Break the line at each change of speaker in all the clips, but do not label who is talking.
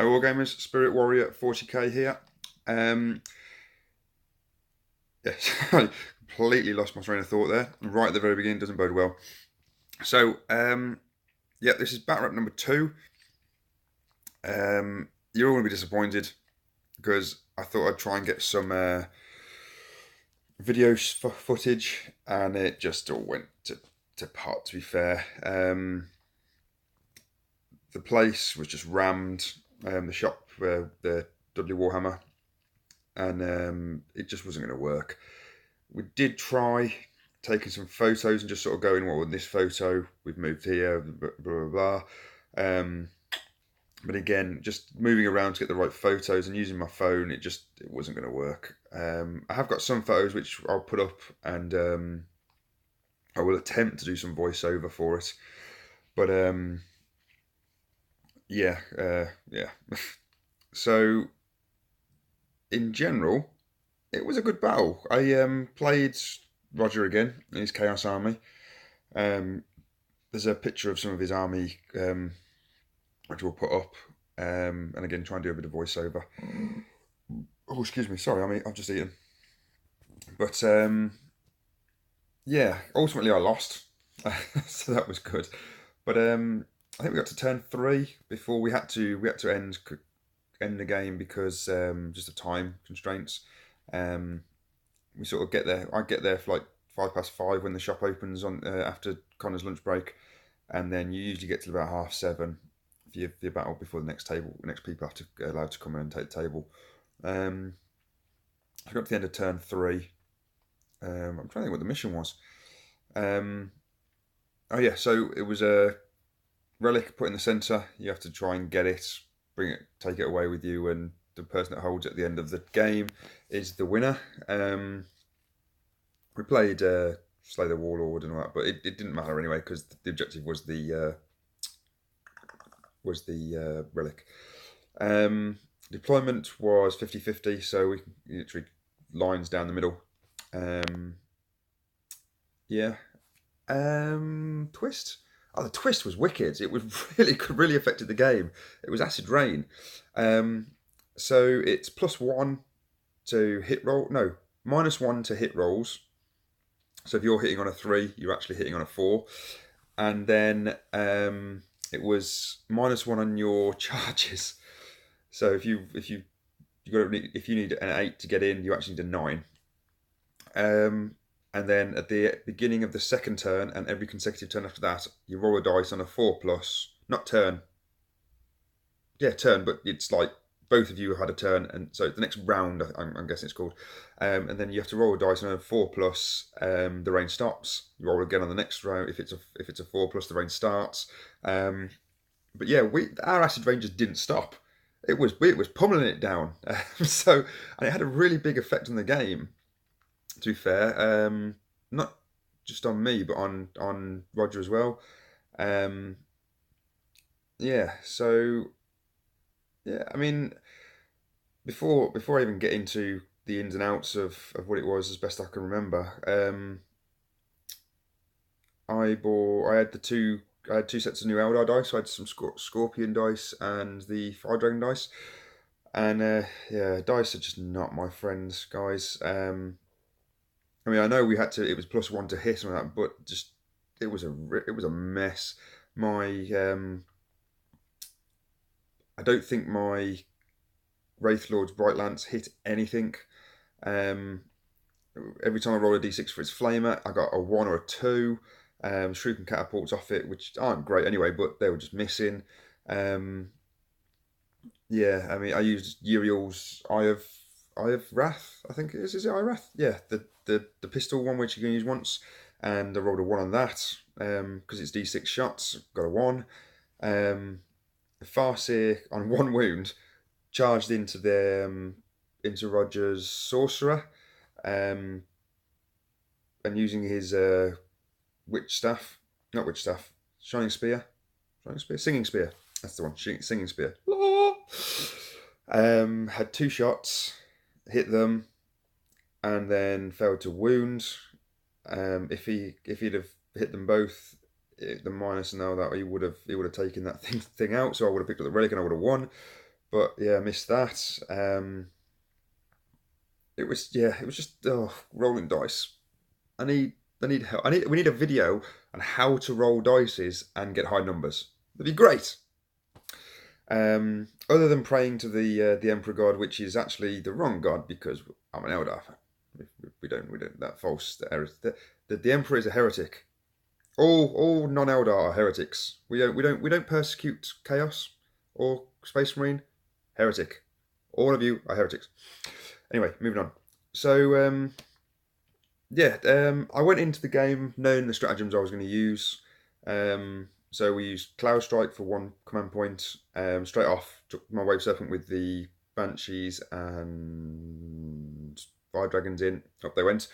Wargamers, Spirit Warrior 40k here. Yes, I completely lost my train of thought there. Right at the very beginning, doesn't bode well. So, yeah, this is Batrep number 2. You're all going to be disappointed because I thought I'd try and get some video footage and it just all went to pot, to be fair. The place was just rammed, the shop where the Dudley Warhammer, and it just wasn't going to work. We did try taking some photos and just sort of going, well, in this photo, we've moved here, blah, blah, blah. But again, just moving around to get the right photos and using my phone, it wasn't going to work. I have got some photos which I'll put up, and I will attempt to do some voiceover for it. But yeah. So in general, it was a good battle. I played Roger again in his Chaos Army. There's a picture of some of his army, which we'll put up, and again try and do a bit of voiceover. Oh, excuse me, sorry, I've just eaten. But yeah, ultimately I lost, so that was good. But I think we got to turn 3 before we had to end the game because just of time constraints. We sort of get there. I get there for like 5:05 when the shop opens on after Connor's lunch break, and then you usually get to about 7:30 for your battle before the next people have to allowed to come in and take the table. I got to the end of turn 3. I'm trying to think what the mission was. Oh yeah, so it was a relic put in the centre. You have to try and get it, take it away with you, and the person that holds it at the end of the game is the winner. We played Slay the Warlord and all that, but it didn't matter anyway because the objective was the relic. Deployment was 50-50, so we literally lines down the middle. Yeah. Twist. Oh, the twist was wicked. It was really affected the game. It was acid rain. So it's +1 to hit roll. No, -1 to hit rolls. So if you're hitting on a 3, you're actually hitting on a 4. And then it was -1 on your charges. So if you need an 8 to get in, you actually need a 9. And then at the beginning of the second turn and every consecutive turn after that, you roll a dice on a 4+, not turn. Yeah, turn, but it's like both of you had a turn, and so the next round, I'm guessing it's called. And then you have to roll a dice on a 4+, the rain stops. You roll again on the next round. If it's a 4+, the rain starts. But yeah, our acid rain just didn't stop. It was pummeling it down. And it had a really big effect on the game. To be fair, not just on me, but on Roger as well. Yeah, so yeah, I mean, before I even get into the ins and outs of what it was, as best I can remember, I had two sets of new Eldar dice. I had some Scorpion dice and the Fire Dragon dice, and yeah, dice are just not my friends, guys. I mean, I know we had to. It was +1 to hit and all that, but just it was a mess. I don't think my Wraith Lord's Bright Lance hit anything. Every time I roll a d6 for its flamer, I got a 1 or a 2. Shuriken catapults off it, which aren't great anyway, but they were just missing. Yeah, I mean, I used Uriel's Eye of Wrath, I think it is. Is it Eye of Wrath? Yeah, the pistol one which you can use once, and I rolled a 1 on that because it's d6 shots. Got a 1. Farseer on 1 wound charged into Roger's sorcerer, and using his shining spear, singing spear. That's the one, singing spear. Had 2 shots, hit them, and then failed to wound. If he'd have hit them both, the minus and all that, he would have taken that thing out. So I would have picked up the relic and I would have won. But yeah, I missed that. It was just rolling dice. I need help. We need a video on how to roll dices and get high numbers. That'd be great. Other than praying to the Emperor God, which is actually the wrong god because I'm an Eldar. We don't that false. The Emperor is a heretic. All non-Eldar are heretics. We don't persecute Chaos or Space Marine. Heretic. All of you are heretics. Anyway, moving on. So I went into the game knowing the stratagems I was going to use. So we used Cloud Strike for one command point. Straight off, took my Wave Serpent with the Banshees and Fire Dragons in. Up they went.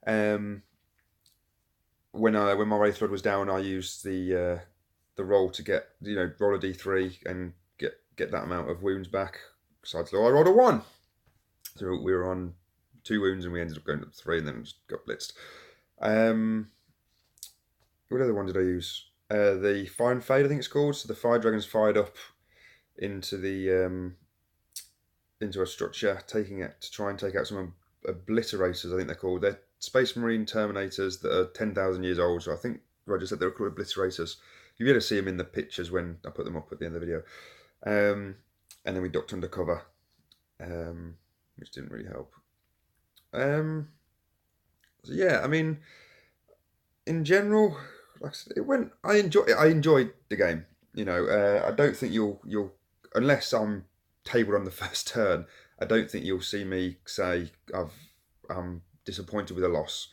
When my Wraith Lord was down, I used the roll to get roll a d3 and get that amount of wounds back. Besides, though, I rolled a 1, so we were on 2 wounds and we ended up going to 3 and then just got blitzed. What other one did I use? The Fire and Fade, I think it's called. So the Fire Dragons fired up into the into a structure, taking it to try and take out some obliterators. I think they're called. They're Space Marine Terminators that are 10,000 years old. So I think Roger said they were called obliterators. You'll be able to see them in the pictures when I put them up at the end of the video. And then we ducked under cover, which didn't really help. So yeah, I mean, in general, like I said, I enjoyed the game. I don't think you'll unless I'm tabled on the first turn. I don't think you'll see me say I'm disappointed with a loss.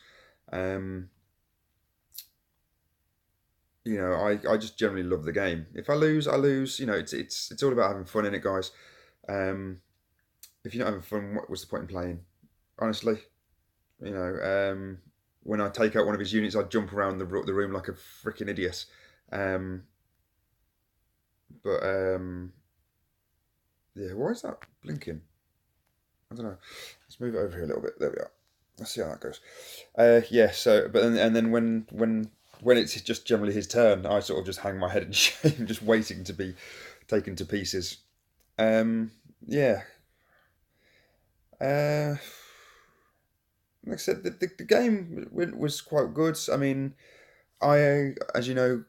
I just generally love the game. If I lose, I lose. It's all about having fun in it, guys. If you're not having fun, what's the point in playing? Honestly, when I take out one of his units, I jump around the room like a freaking idiot. Yeah, why is that blinking? I don't know. Let's move it over here a little bit. There we are. Let's see how that goes. Yeah. So, but and then when it's just generally his turn, I sort of just hang my head in shame, just waiting to be taken to pieces. Yeah. Like I said, the game was quite good. I mean, as you know,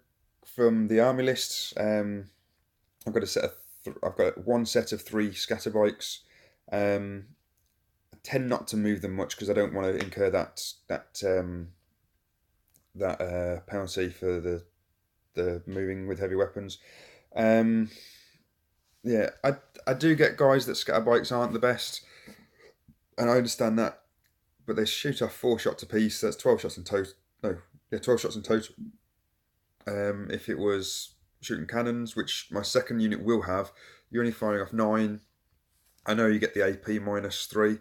from the army lists, I've got I've got one set of 3 scatter bikes. I tend not to move them much because I don't want to incur that penalty for the moving with heavy weapons. Yeah, I do get guys that scatter bikes aren't the best, and I understand that, but they shoot off 4 shots apiece. That's 12 shots in total. No, yeah, 12 shots in total. If it was shooting cannons, which my second unit will have, you're only firing off 9. I know you get the AP -3,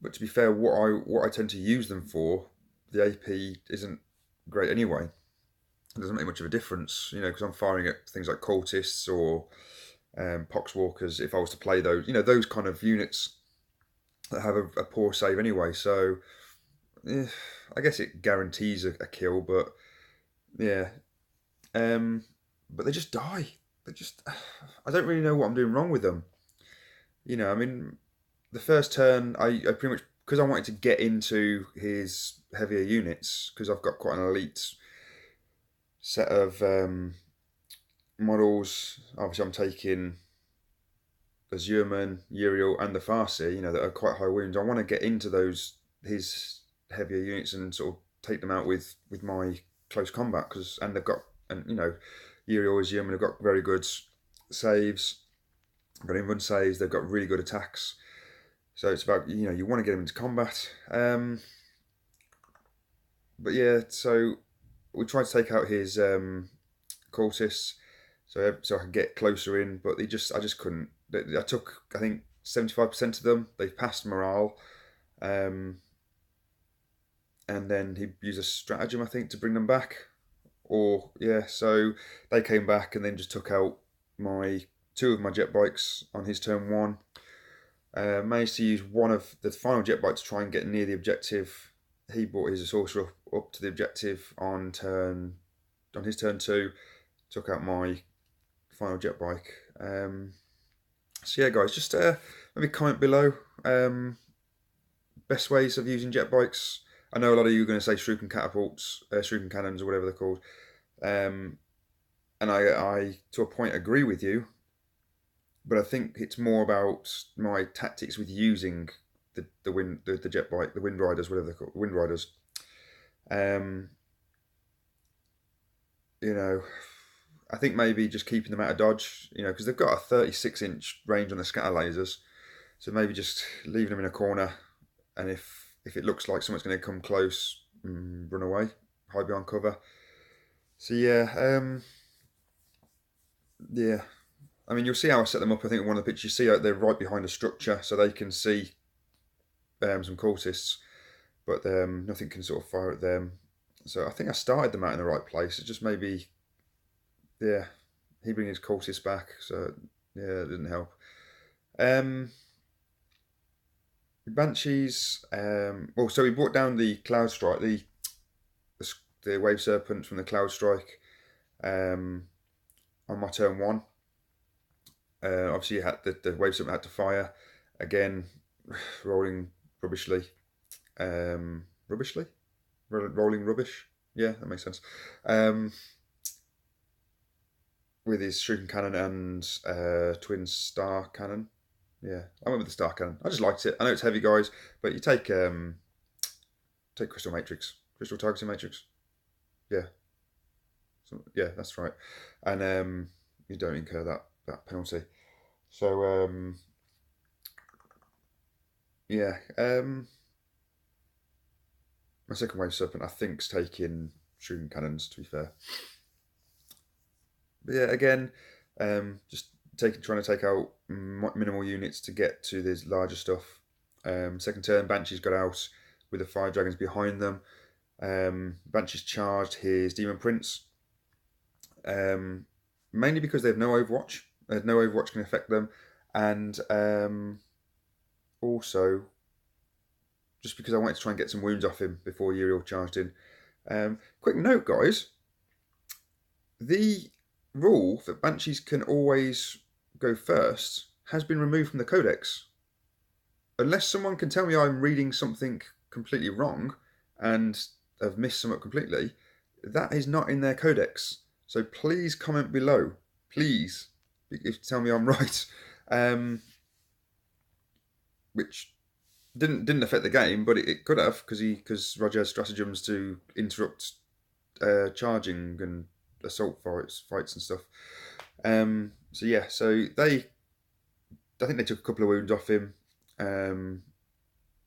but to be fair, what I tend to use them for, the AP isn't great anyway. It doesn't make much of a difference, because I'm firing at things like cultists or poxwalkers. If I was to play those, those kind of units that have a poor save anyway. So I guess it guarantees a kill, but yeah. But they just die. I don't really know what I'm doing wrong with them. I mean, the first turn, I pretty much, because I wanted to get into his heavier units, because I've got quite an elite set of models. Obviously, I'm taking Azurman, Uriel, and the Farsi, that are quite high wounds. I want to get into his heavier units and sort of take them out with my close combat, and they've got, Uriel, Azurman have got very good saves. They've got invuln saves. They've got really good attacks. So it's about, you want to get them into combat. But yeah, so we tried to take out his cultists, so I could get closer in, but I just couldn't. I took, I think, 75% of them. They passed morale, and then he used a stratagem, I think, to bring them back. Or yeah, so they came back and then just took out 2 of my jet bikes on his turn 1. Managed to use one of the final jet bike to try and get near the objective. He brought his sorcerer up to the objective on his turn 2. Took out my final jet bike. So yeah, guys, just maybe comment below best ways of using jet bikes. I know a lot of you are going to say shuriken catapults, shuriken cannons, or whatever they're called, um, and I to a point agree with you. But I think it's more about my tactics with using the jet bike, the wind riders, whatever they're called, wind riders. Um, you know, I think maybe just keeping them out of dodge, because they've got a 36-inch range on the scatter lasers. So maybe just leaving them in a corner, and if it looks like someone's going to come close, run away, hide behind cover. So yeah. I mean, you'll see how I set them up. I think in one of the pictures you see they're right behind a structure, so they can see some cultists, but nothing can sort of fire at them. So I think I started them out in the right place. It's just maybe, yeah, he bringing his cultists back, so yeah, it didn't help. Banshees. Well, so we brought down the Cloud Strike, the Wave Serpent from the Cloud Strike, on my turn one. Obviously, you had the Wave Serpent had to fire again, rolling rubbishly, rolling rubbish. Yeah, that makes sense. With his shuriken cannon and twin star cannon. Yeah, I went with the star cannon. I just liked it. I know it's heavy, guys, but you take Crystal Matrix, Crystal Targeting Matrix. Yeah, yeah, that's right. And you don't incur that penalty. So yeah, my second Wave Serpent I think's taking shuriken cannons. To be fair, but yeah, again, just trying to take out minimal units to get to this larger stuff. Second turn, Banshee's got out with the fire dragons behind them. Banshee's charged his Demon Prince, mainly because they have no Overwatch. No Overwatch can affect them, and also just because I wanted to try and get some wounds off him before Uriel charged in. Quick note, guys. The rule that Banshees can always go first has been removed from the Codex. Unless someone can tell me I'm reading something completely wrong and have missed something completely, that is not in their Codex. So please comment below. Please. If you tell me I'm right. Which didn't affect the game, but it could have, because Roger has stratagems to interrupt charging and assault fights and stuff. So yeah, I think they took a couple of wounds off him.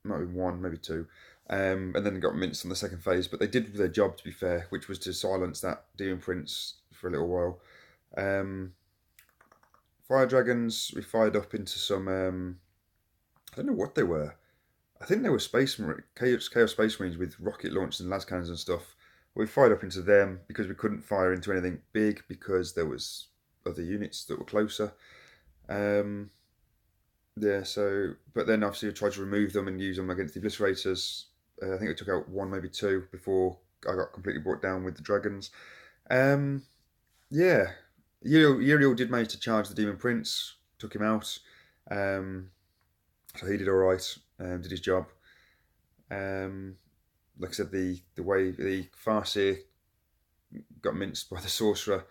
Might be one, maybe two, and then got minced on the second phase. But they did their job, to be fair, which was to silence that Demon Prince for a little while. Fire dragons we fired up into some. I don't know what they were. I think they were Chaos Space Marines with rocket launchers and las cannons and stuff. We fired up into them because we couldn't fire into anything big because there was other units that were closer. Yeah, but then obviously we tried to remove them and use them against the Obliterators. I think we took out one, maybe two, before I got completely brought down with the Dragons. Yeah, Uriel did manage to charge the Demon Prince, took him out. So he did all right, did his job. Like I said, the way the Farseer got minced by the Sorcerer.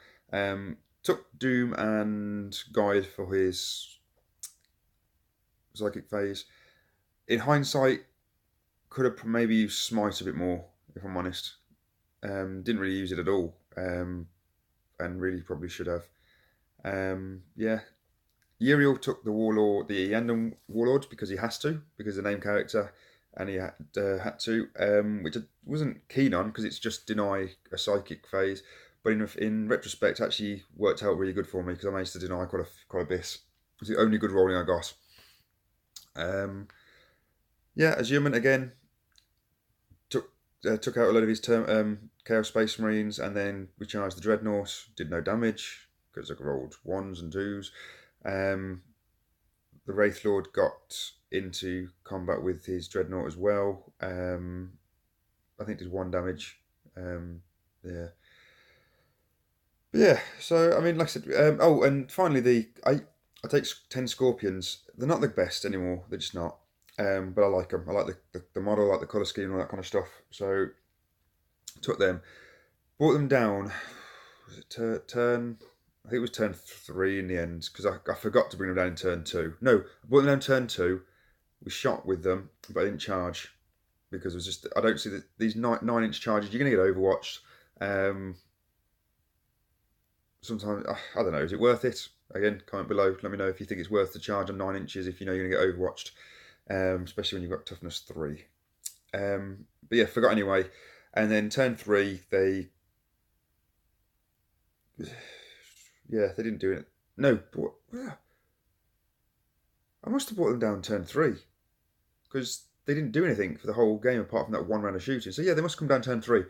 Took Doom and Guide for his psychic phase. In hindsight, could have maybe used Smite a bit more, if I'm honest. Didn't really use it at all, and really probably should have. Yeah, Uriel took the Warlord, the Yandom Warlords, because he has to, because the name character, and he had to, which I wasn't keen on because it's just deny a psychic phase. But in retrospect, actually worked out really good for me because I managed to deny quite a bit. It was the only good rolling I got. Yeah, Azurement again took out a load of his Chaos Space Marines, and then we charged the Dreadnought. Did no damage because I rolled ones and twos. The Wraith Lord got into combat with his Dreadnought as well. I think did one damage. Yeah. But yeah, so I mean, like I said, oh, and finally I take 10 scorpions. They're not the best anymore. They're just not. But I like them. I like the model, I like the colour scheme, and all that kind of stuff. So took them, brought them down. Was it turn? I think it was turn 3 in the end because I forgot to bring them down in turn 2. No, I brought them down in turn 2. We shot with them, but I didn't charge because it was just I don't see that these 9-inch charges. You're gonna get overwatched. Um, Sometimes I don't know. Is it worth it? Again, comment below. Let me know if you think it's worth the charge on 9 inches if you know you're gonna get overwatched, especially when you've got toughness 3. But yeah, forgot anyway. And then turn 3, they yeah they didn't do it. No, I must have brought them down turn 3 because they didn't do anything for the whole game apart from that one round of shooting. So yeah, they must come down turn 3.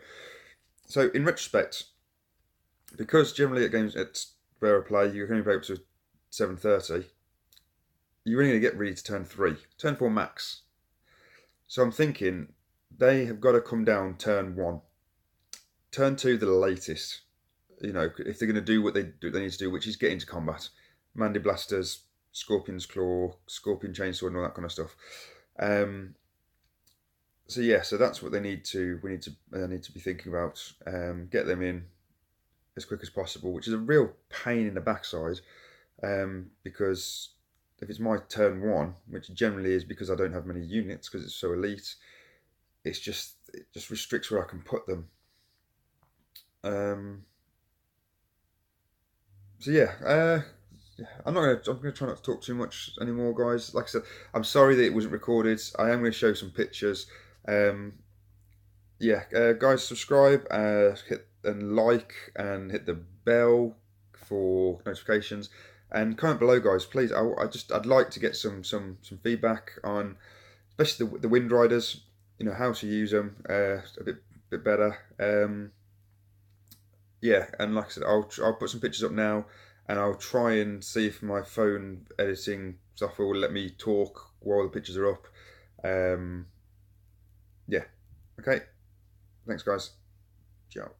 So in retrospect, because generally at games at rare play you can only play up to 7:30, you're only going to get really to turn 3, turn 4 max. So I'm thinking they have got to come down turn 1, turn 2 the latest. You know, if they're going to do what they need to do, which is get into combat, Mandy Blasters, Scorpion's Claw, Scorpion Chainsaw, and all that kind of stuff. So yeah, so that's what they need to. Need to be thinking about. Get them in as quick as possible, which is a real pain in the backside. Because if it's my turn 1, which generally is because I don't have many units because it's so elite, it just restricts where I can put them. So yeah, I'm gonna try not to talk too much anymore, guys. Like I said, I'm sorry that it wasn't recorded. I am gonna show some pictures. Um, yeah, guys, subscribe, hit and like, and hit the bell for notifications, and comment below, guys. Please, I'd like to get some feedback on, especially the Wind Riders. You know how to use them a bit better. Yeah, and like I said, I'll put some pictures up now, and I'll try and see if my phone editing software will let me talk while the pictures are up. Yeah. Okay. Thanks, guys. Ciao.